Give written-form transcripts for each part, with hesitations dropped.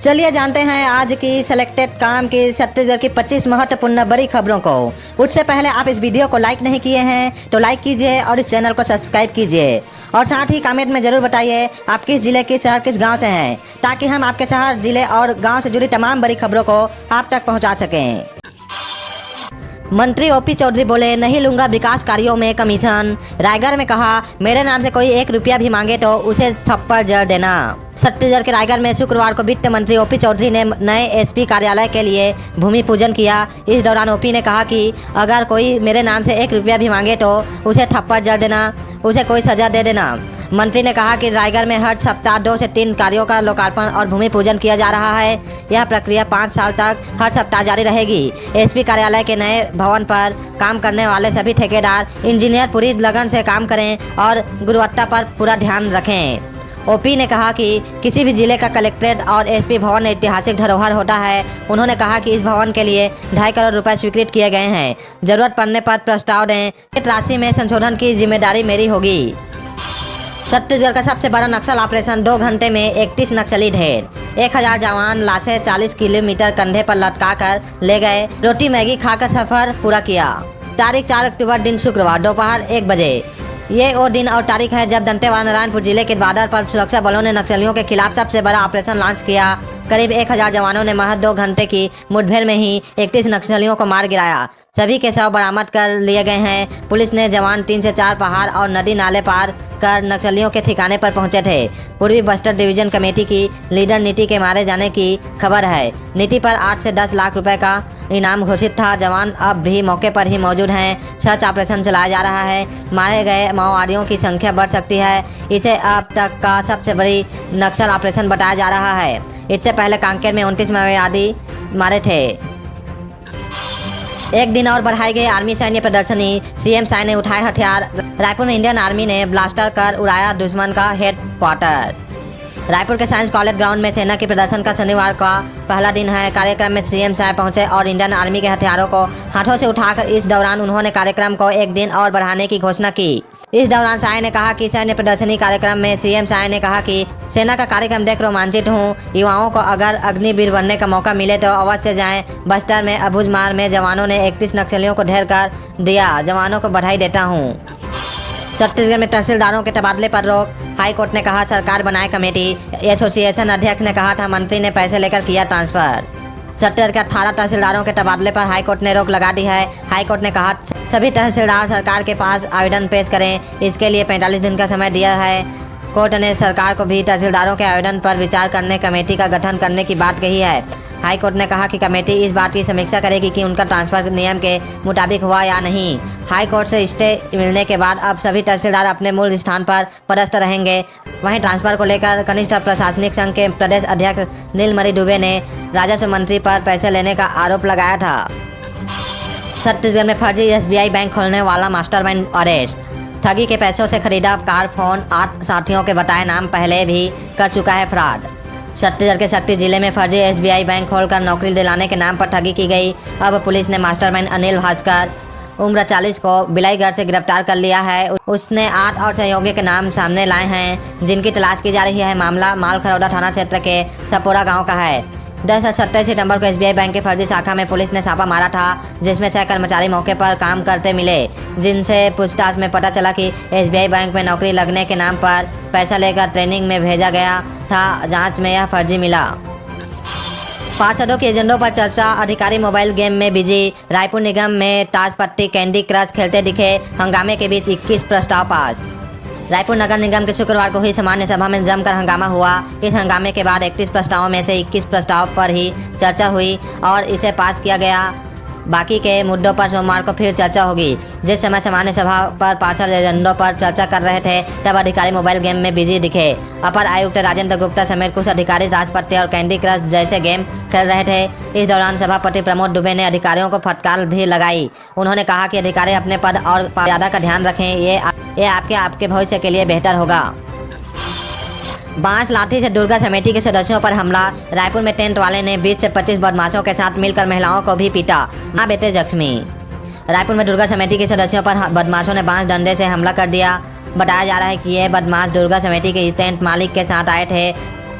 चलिए जानते हैं आज की सिलेक्टेड काम की छत्तीसगढ़ की 25 महत्वपूर्ण बड़ी खबरों को। उससे पहले आप इस वीडियो को लाइक नहीं किए हैं तो लाइक कीजिए और इस चैनल को सब्सक्राइब कीजिए और साथ ही कमेंट में ज़रूर बताइए आप किस जिले किस शहर किस गांव से हैं, ताकि हम आपके शहर जिले और गांव से जुड़ी तमाम बड़ी खबरों को आप तक पहुंचा सकें। मंत्री ओपी चौधरी बोले, नहीं लूंगा विकास कार्यों में कमीशन। रायगढ़ में कहा, मेरे नाम से कोई 1 रुपया भी मांगे तो उसे थप्पड़ जड़ देना। छत्तीसगढ़ के रायगढ़ में शुक्रवार को वित्त मंत्री ओपी चौधरी ने नए एसपी कार्यालय के लिए भूमि पूजन किया। इस दौरान ओपी ने कहा कि अगर कोई मेरे नाम से 1 रुपया भी मांगे तो उसे थप्पड़ जड़ देना, उसे कोई सजा दे देना। मंत्री ने कहा कि रायगढ़ में हर सप्ताह 2 से 3 कार्यों का लोकार्पण और भूमि पूजन किया जा रहा है। यह प्रक्रिया 5 साल तक हर सप्ताह जारी रहेगी। एसपी कार्यालय के नए भवन पर काम करने वाले सभी ठेकेदार इंजीनियर पूरी लगन से काम करें और गुणवत्ता पर पूरा ध्यान रखें। ओपी ने कहा कि किसी भी जिले का कलेक्ट्रेट और एसपी भवन ऐतिहासिक धरोहर होता है। उन्होंने कहा कि इस भवन के लिए 2.5 करोड़ रुपए स्वीकृत किए गए हैं। जरूरत पड़ने पर प्रस्ताव दें। इस राशि में संशोधन की जिम्मेदारी मेरी होगी। छत्तीसगढ़ का सबसे बड़ा नक्सल ऑपरेशन, 2 घंटे में 31 नक्सली ढेर। 1000 जवान लाशें 40 किलोमीटर कंधे पर लटकाकर ले गए। रोटी मैगी खाकर सफर पूरा किया। तारीख 4 अक्टूबर दिन शुक्रवार दोपहर 1 बजे ये वो दिन और तारीख है जब दंतेवाड़ा नारायणपुर जिले के बॉर्डर पर सुरक्षा बलों ने नक्सलियों के खिलाफ सबसे बड़ा ऑपरेशन लॉन्च किया। करीब 1000 जवानों ने महज 2 घंटे की मुठभेड़ में ही 31 नक्सलियों को मार गिराया। सभी के शव बरामद कर लिए गए हैं। पुलिस ने जवान 3 से 4 पहाड़ और नदी नाले पार कर नक्सलियों के ठिकाने पर पहुंचे थे। पूर्वी बस्तर डिवीजन कमेटी की लीडर नीति के मारे जाने की खबर है। नीति पर 8 से 10 लाख रुपए का इनाम घोषित था। जवान अब भी मौके पर ही मौजूद हैं। सर्च ऑपरेशन चलाया जा रहा है। मारे गए माओवादियों की संख्या बढ़ सकती है। इसे अब तक का सबसे बड़ी नक्सल ऑपरेशन बताया जा रहा है। इससे पहले कांकेर में 29 माओवादी मारे थे। एक दिन और बढ़ाई गई आर्मी सैन्य प्रदर्शनी, सीएम साय ने उठाए हथियार। रायपुर में इंडियन आर्मी ने ब्लास्टर कर उड़ाया दुश्मन का हेडक्वार्टर। रायपुर के साइंस कॉलेज ग्राउंड में सेना के प्रदर्शन का शनिवार का पहला दिन है। कार्यक्रम में सीएम साय पहुंचे और इंडियन आर्मी के हथियारों को हाथों से उठाकर इस दौरान उन्होंने कार्यक्रम को 1 दिन और बढ़ाने की घोषणा की। इस दौरान साय ने कहा कि सैन्य प्रदर्शनी कार्यक्रम में सीएम साय ने कहा कि सेना का कार्यक्रम देख रोमांचित हूँ। युवाओं को अगर अग्निवीर बनने का मौका मिले तो अवश्य जाएं। बस्तर में अबुझमार में जवानों ने 31 नक्सलियों को ढेर कर दिया। जवानों को बधाई देता हूँ। छत्तीसगढ़ में तहसीलदारों के तबादले पर रोक, हाई कोर्ट ने कहा सरकार बनाए कमेटी। एसोसिएशन अध्यक्ष ने कहा था मंत्री ने पैसे लेकर किया ट्रांसफर। छत्तीसगढ़ के 18 तहसीलदारों के तबादले पर हाई कोर्ट ने रोक लगा दी है। हाई कोर्ट ने कहा सभी तहसीलदार सरकार के पास आवेदन पेश करें। इसके लिए 45 दिन का समय दिया है। कोर्ट ने सरकार को भी तहसीलदारों के आवेदन पर विचार करने कमेटी का गठन करने की बात कही है। हाई कोर्ट ने कहा कि कमेटी इस बात की समीक्षा करेगी कि उनका ट्रांसफर नियम के मुताबिक हुआ या नहीं। हाई कोर्ट से स्टे मिलने के बाद अब सभी तहसीलदार अपने मूल स्थान पर पदस्थ रहेंगे। वहीं ट्रांसफर को लेकर कनिष्ठ प्रशासनिक संघ के प्रदेश अध्यक्ष नीलमणि दुबे ने राजस्व मंत्री पर पैसे लेने का आरोप लगाया था। छत्तीसगढ़ में फर्जी एसबीआई बैंक खोलने वाला मास्टरमाइंड अरेस्ट। ठगी के पैसों से खरीदा कार, फोन, 8 साथियों के बताए नाम पहले भी कर चुका है फ्रॉड। छत्तीसगढ़ के शक्ति जिले में फर्जी एसबीआई बैंक खोलकर नौकरी दिलाने के नाम पर ठगी की गई। अब पुलिस ने मास्टरमाइंड अनिल भास्कर उम्र 40 को बिलाईगढ़ से गिरफ्तार कर लिया है। उसने 8 और सहयोगी के नाम सामने लाए हैं, जिनकी तलाश की जा रही है। मामला मालखरौदा थाना क्षेत्र के सपोरा गांव का है। 10 और 27 सितंबर को एसबीआई बैंक की फर्जी शाखा में पुलिस ने छापा मारा था, जिसमें 6 कर्मचारी मौके पर काम करते मिले, जिनसे पूछताछ में पता चला कि एसबीआई बैंक में नौकरी लगने के नाम पर पैसा लेकर ट्रेनिंग में भेजा गया था। जांच में यह फर्जी मिला। पार्षदों के एजेंडों पर चर्चा, अधिकारी मोबाइल गेम में बिजी। रायपुर निगम में ताजपट्टी कैंडी क्रश खेलते दिखे। हंगामे के बीच 21 प्रस्ताव पास। रायपुर नगर निगम के शुक्रवार को हुई सामान्य सभा में जमकर हंगामा हुआ। इस हंगामे के बाद 31 प्रस्तावों में से 21 प्रस्ताव पर ही चर्चा हुई और इसे पास किया गया। बाकी के मुद्दों पर सोमवार को फिर चर्चा होगी। जिस समय सामान्य सभा पर पार्षद एजेंडों पर चर्चा कर रहे थे, तब अधिकारी मोबाइल गेम में बिजी दिखे। अपर आयुक्त राजेंद्र गुप्ता समेत कुछ अधिकारी ताजपट्टी और कैंडी क्रश जैसे गेम खेल रहे थे। इस दौरान सभापति प्रमोद दुबे ने अधिकारियों को फटकार भी लगाई। उन्होंने कहा कि अधिकारी अपने पद और मर्यादा का ध्यान रखें। ये आपके भविष्य के लिए बेहतर होगा। बांस लाठी से दुर्गा समिति के सदस्यों पर हमला। रायपुर में टेंट वाले ने 20 से 25 बदमाशों के साथ मिलकर महिलाओं को भी पीटा। मां बेटे जख्मी। रायपुर में दुर्गा समिति के सदस्यों पर बदमाशों ने बांस डंडे से हमला कर दिया। बताया जा रहा है कि ये बदमाश दुर्गा समिति के टेंट मालिक के साथ आए थे।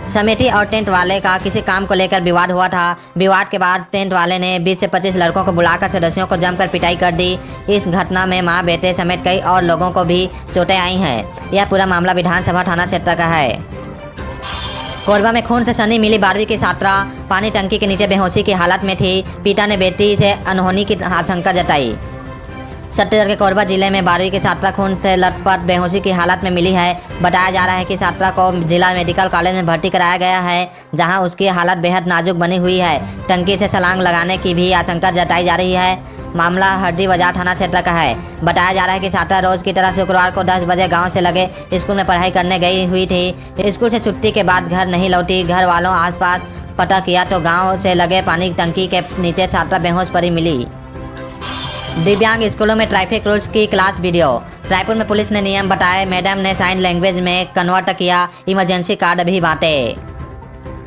समिति और टेंट वाले का किसी काम को लेकर विवाद हुआ था। विवाद के बाद टेंट वाले ने 20 से 25 लड़कों को बुलाकर सदस्यों को जमकर पिटाई कर दी। इस घटना में मां बेटे समेत कई और लोगों को भी चोटें आई हैं। यह पूरा मामला विधानसभा थाना क्षेत्र का है। कोरबा में खून से सनी मिली 12वीं की छात्रा पानी टंकी के नीचे बेहोशी की हालत में थी। पिता ने बेटी से अनहोनी की आशंका जताई। छत्तीसगढ़ के कोरबा जिले में 12वीं की छात्रा खून से लथपथ बेहोशी की हालत में मिली है। बताया जा रहा है कि छात्रा को जिला मेडिकल कॉलेज में भर्ती कराया गया है, जहां उसकी हालत बेहद नाजुक बनी हुई है। टंकी से छलांग लगाने की भी आशंका जताई जा रही है। मामला हरदी बाजार थाना क्षेत्र का है। बताया जा रहा है कि छात्रा रोज की तरह शुक्रवार को 10 बजे गाँव से लगे स्कूल में पढ़ाई करने गई हुई थी। स्कूल से छुट्टी के बाद घर नहीं लौटी। घर वालों आसपास पता किया तो गाँव से लगे पानी टंकी के नीचे छात्रा बेहोश पड़ी मिली। दिव्यांग स्कूलों में ट्रैफिक रूल्स की क्लास वीडियो। रायपुर में पुलिस ने नियम बताए, मैडम ने साइन लैंग्वेज में कन्वर्ट किया, इमरजेंसी कार्ड भी बांटे।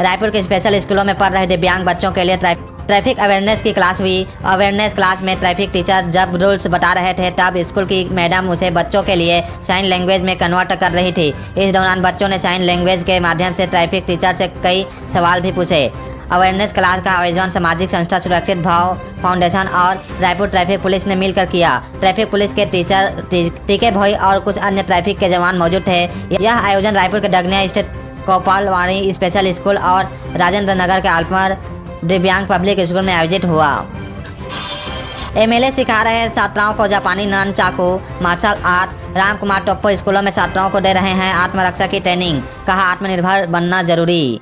रायपुर के स्पेशल स्कूलों में पढ़ रहे दिव्यांग बच्चों के लिए ट्रैफिक अवेयरनेस की क्लास हुई। अवेयरनेस क्लास में ट्रैफिक टीचर जब रूल्स बता रहे थे तब स्कूल की मैडम उसे बच्चों के लिए साइन लैंग्वेज में कन्वर्ट कर रही थी। इस दौरान बच्चों ने साइन लैंग्वेज के माध्यम से ट्रैफिक टीचर से कई सवाल भी पूछे। अवेयरनेस क्लास का आयोजन सामाजिक संस्था सुरक्षित भाव फाउंडेशन और रायपुर ट्रैफिक पुलिस ने मिलकर किया। ट्रैफिक पुलिस के टीचर टीके भोई और कुछ अन्य ट्रैफिक के जवान मौजूद थे। यह आयोजन रायपुर के डगनिया स्टेट कोपालवाणी स्पेशल स्कूल और राजेंद्र नगर के आलमर दिव्यांग पब्लिक स्कूल में आयोजित हुआ। एमएलए सिखा रहे छात्राओं को जापानी नन चाकू मार्शल आर्ट। राम कुमार टोप्पो स्कूलों में छात्राओं को दे रहे हैं आत्मरक्षा की ट्रेनिंग। कहा आत्मनिर्भर बनना जरूरी।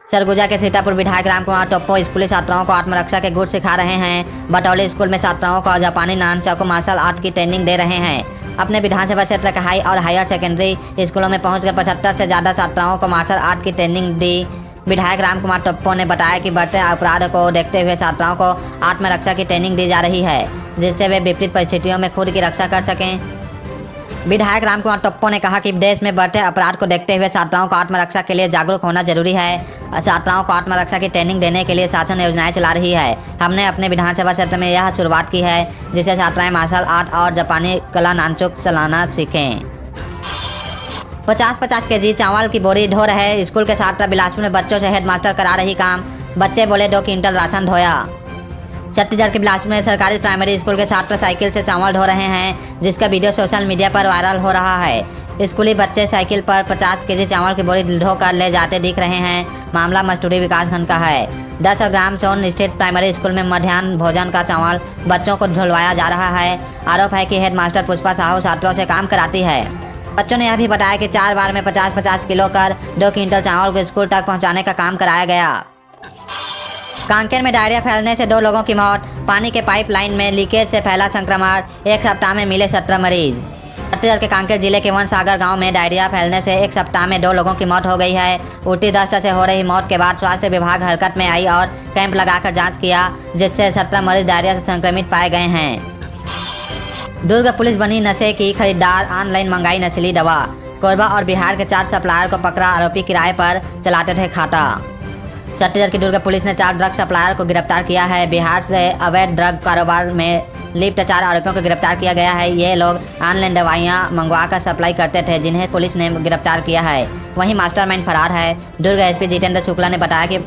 सरगुजा के सीतापुर विधायक राम कुमार टोप्पो स्कूली छात्राओं को आत्मरक्षा के गुर सिखा रहे हैं। बटौली स्कूल में छात्राओं को जापानी नान चाकू मार्शल आर्ट की ट्रेनिंग दे रहे हैं। अपने विधानसभा क्षेत्र के हाई और हायर सेकेंडरी स्कूलों में पहुंचकर 75 से ज़्यादा छात्राओं को मार्शल आर्ट की ट्रेनिंग दी। विधायक राम कुमार टोप्पो ने बताया कि बढ़ते अपराध को देखते हुए छात्राओं को आत्मरक्षा की ट्रेनिंग दी जा रही है, जिससे वे विपरीत परिस्थितियों में खुद की रक्षा कर सकें। विधायक राम कुमार टोप्पो ने कहा कि देश में बढ़ते अपराध को देखते हुए छात्राओं को आत्मरक्षा के लिए जागरूक होना जरूरी है। छात्राओं को आत्मरक्षा की ट्रेनिंग देने के लिए शासन योजनाएं चला रही है। हमने अपने विधानसभा क्षेत्र में यह शुरुआत की है, जिससे छात्राएं मार्शल आर्ट और जापानी कला नानचुक चलाना सीखें। 50-50 केजी चावल की बोरी ढो रहे स्कूल के छात्र। बिलासपुर में बच्चों से हेडमास्टर करा रही काम। बच्चे बोले 2 क्विंटल राशन ढोया। छत्तीसगढ़ के बिलासपुर में सरकारी प्राइमरी स्कूल के छात्र साइकिल से चावल ढो रहे हैं, जिसका वीडियो सोशल मीडिया पर वायरल हो रहा है। स्कूली बच्चे साइकिल पर 50 केजी चावल की बोरी ढोकर ले जाते दिख रहे हैं। मामला मस्टूरी विकासखंड का है। 10 ग्राम सोन स्थित प्राइमरी स्कूल में मध्याह्न भोजन का चावल बच्चों को ढुलवाया जा रहा है। आरोप है कि हेडमास्टर पुष्पा साहू छात्रों से काम कराती है। बच्चों ने यह भी बताया कि 4 बार में 50-50 किलो कर 2 क्विंटल चावल को स्कूल तक पहुँचाने का काम कराया गया। कांकेर में डायरिया फैलने से 2 लोगों की मौत। पानी के पाइपलाइन में लीकेज से फैला संक्रमण। 1 सप्ताह में मिले 17 मरीज। छत्तीसगढ़ के कांकेर जिले के वन सागर गांव में डायरिया फैलने से 1 सप्ताह में 2 लोगों की मौत हो गई है। उल्टी दस्त से हो रही मौत के बाद स्वास्थ्य विभाग हरकत में आई और कैंप लगाकर जांच किया, जिससे 17 मरीज डायरिया से संक्रमित पाए गए हैं। दुर्ग पुलिस बनी नशे की खरीदार, ऑनलाइन मंगाई नशीली दवा। कोरबा और बिहार के 4 सप्लायर को पकड़ा, आरोपी किराए पर चलाते थे खाता। छत्तीसगढ़ की दुर्ग पुलिस ने 4 ड्रग सप्लायर को गिरफ्तार किया है। बिहार से अवैध ड्रग कारोबार में लिप्त 4 आरोपियों को गिरफ्तार किया गया है। ये लोग ऑनलाइन दवाइयां मंगवाकर सप्लाई करते थे, जिन्हें पुलिस ने गिरफ्तार किया है। वहीं मास्टरमाइंड फरार है। दुर्ग एसपी जितेंद्र शुक्ला ने बताया कि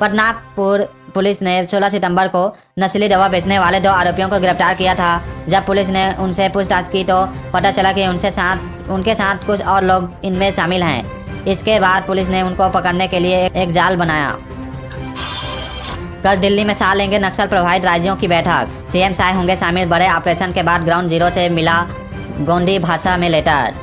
पटनापुर पुलिस ने 16 सितंबर को नस्ली दवा बेचने वाले 2 आरोपियों को गिरफ्तार किया था। जब पुलिस ने उनसे पूछताछ की तो पता चला कि उनके साथ कुछ और लोग इनमें शामिल हैं। इसके बाद पुलिस ने उनको पकड़ने के लिए एक जाल बनाया। कल दिल्ली में साथ लेंगे नक्सल प्रभावित राज्यों की बैठक। सीएम साय होंगे शामिल। बड़े ऑपरेशन के बाद ग्राउंड जीरो से मिला गोंडी भाषा में लेटर।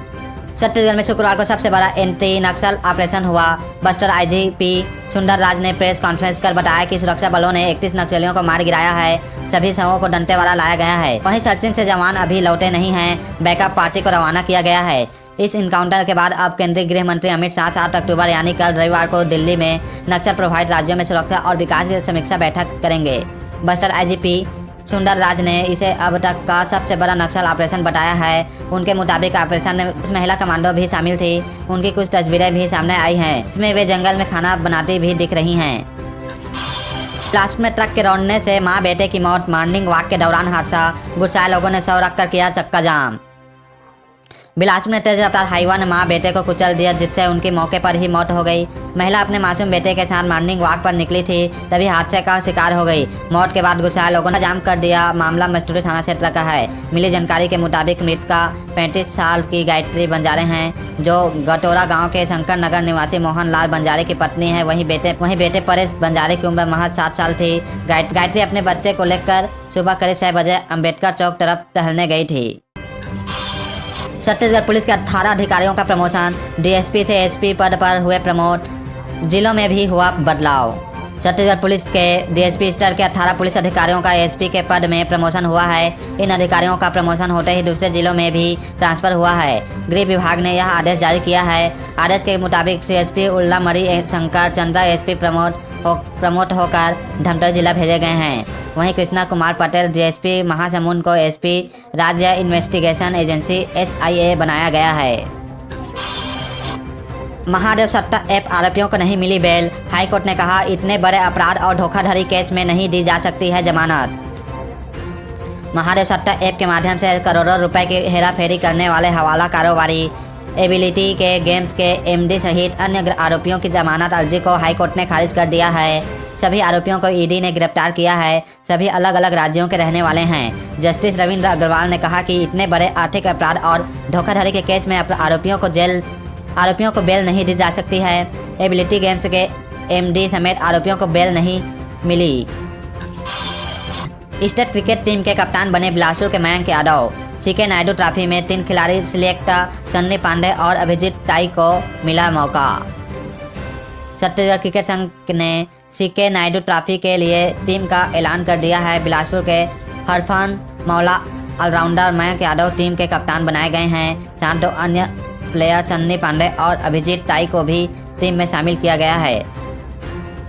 छत्तीसगढ़ में शुक्रवार को सबसे बड़ा एंटी नक्सल ऑपरेशन हुआ। बस्तर आईजीपी सुंदर राज ने प्रेस कॉन्फ्रेंस कर बताया कि सुरक्षा बलों ने 31 नक्सलियों को मार गिराया है। सभी शवों को डंटेवाड़ा लाया गया है। वहीं सर्चिंग से जवान अभी लौटे नहीं हैं। बैकअप पार्टी को रवाना किया गया है। इस इनकाउंटर के बाद अब केंद्रीय गृह मंत्री अमित शाह 7 अक्टूबर यानी कल रविवार को दिल्ली में नक्सल प्रभावित राज्यों में सुरक्षा और विकास की समीक्षा बैठक करेंगे। बस्तर आईजीपी सुंदर राज ने इसे अब तक का सबसे बड़ा नक्सल ऑपरेशन बताया है। उनके मुताबिक ऑपरेशन में महिला कमांडो भी शामिल थी। उनकी कुछ तस्वीरें भी सामने आई हैं, इसमें वे जंगल में खाना बनाती भी दिख रही हैं। प्लास्टिक में ट्रक के रौंदने से मां बेटे की मौत। मॉर्निंग वॉक के दौरान हादसा। गुस्साए लोगों ने शव रखकर किया चक्का जाम। बिलासपुर में तेज रफ्तार हाईवा ने मां बेटे को कुचल दिया, जिससे उनकी मौके पर ही मौत हो गई। महिला अपने मासूम बेटे के साथ मॉर्निंग वॉक पर निकली थी, तभी हादसे का शिकार हो गई। मौत के बाद गुस्साए लोगों ने जाम कर दिया। मामला मस्तूरी थाना क्षेत्र का है। मिली जानकारी के मुताबिक मृतका 35 साल की गायत्री बंजारे हैं, जो गटोरा गाँव के शंकर नगर निवासी मोहन लाल बंजारे की पत्नी है। वहीं बेटे परेश बंजारे की उम्र महज 7 साल थी। गायत्री अपने बच्चे को लेकर सुबह करीब 6 बजे अम्बेडकर चौक तरफ टहलने गई थी। छत्तीसगढ़ पुलिस के 18 अधिकारियों का प्रमोशन, डीएसपी से एसपी पद पर हुए प्रमोट। जिलों में भी हुआ बदलाव। छत्तीसगढ़ पुलिस के डीएसपी स्तर के 18 पुलिस अधिकारियों का एसपी के पद में प्रमोशन हुआ है। इन अधिकारियों का प्रमोशन होते ही दूसरे जिलों में भी ट्रांसफर हुआ है। गृह विभाग ने यह आदेश जारी किया है। आदेश के मुताबिक सीएसपी उल्लामरी शंकर चंद्रा एसपी प्रमोट होकर धमतरी जिला भेजे गए हैं। वहीं कृष्णा कुमार पटेल डीएसपी महासमुंद को एसपी राज्य इन्वेस्टिगेशन एजेंसी एसआईए बनाया गया है। महादेव सट्टा ऐप आरोपियों को नहीं मिली बेल। हाईकोर्ट ने कहा, इतने बड़े अपराध और धोखाधड़ी केस में नहीं दी जा सकती है जमानत। महादेव सट्टा ऐप के माध्यम से करोड़ों रुपए की हेराफेरी करने वाले हवाला कारोबारी एबिलिटी के गेम्स के एमडी सहित अन्य आरोपियों की जमानत अर्जी को हाईकोर्ट ने खारिज कर दिया है। सभी आरोपियों को ईडी ने गिरफ्तार किया है। सभी अलग अलग राज्यों के रहने वाले हैं। जस्टिस रविंद्र अग्रवाल ने कहा कि इतने बड़े आर्थिक अपराध और धोखाधड़ी के केस में आरोपियों को बेल नहीं दी जा सकती है। एबिलिटी गेम्स के एमडी समेत आरोपियों को बेल नहीं मिली। स्टेट क्रिकेट टीम के कप्तान बने बिलासपुर के मयंक यादव। सीके नायडू ट्रॉफी में 3 खिलाड़ी सिलेक्ट सन्नी पांडे और अभिजीत ताई को मिला मौका। छत्तीसगढ़ क्रिकेट संघ ने सीके नायडू ट्रॉफी के लिए टीम का ऐलान कर दिया है। बिलासपुर के हरफन मौला ऑलराउंडर मयंक यादव टीम के कप्तान बनाए गए हैं। साथ 2 अन्य प्लेयर सन्नी पांडे और अभिजीत ताई को भी टीम में शामिल किया गया है।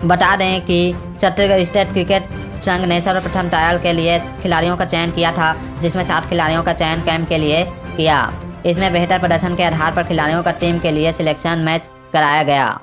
बता दें कि छत्तीसगढ़ स्टेट क्रिकेट संघ ने सर्वप्रथम ट्रायल के लिए खिलाड़ियों का चयन किया था, जिसमें 7 खिलाड़ियों का चयन कैंप के लिए किया। इसमें बेहतर प्रदर्शन के आधार पर खिलाड़ियों का टीम के लिए सिलेक्शन मैच कराया गया।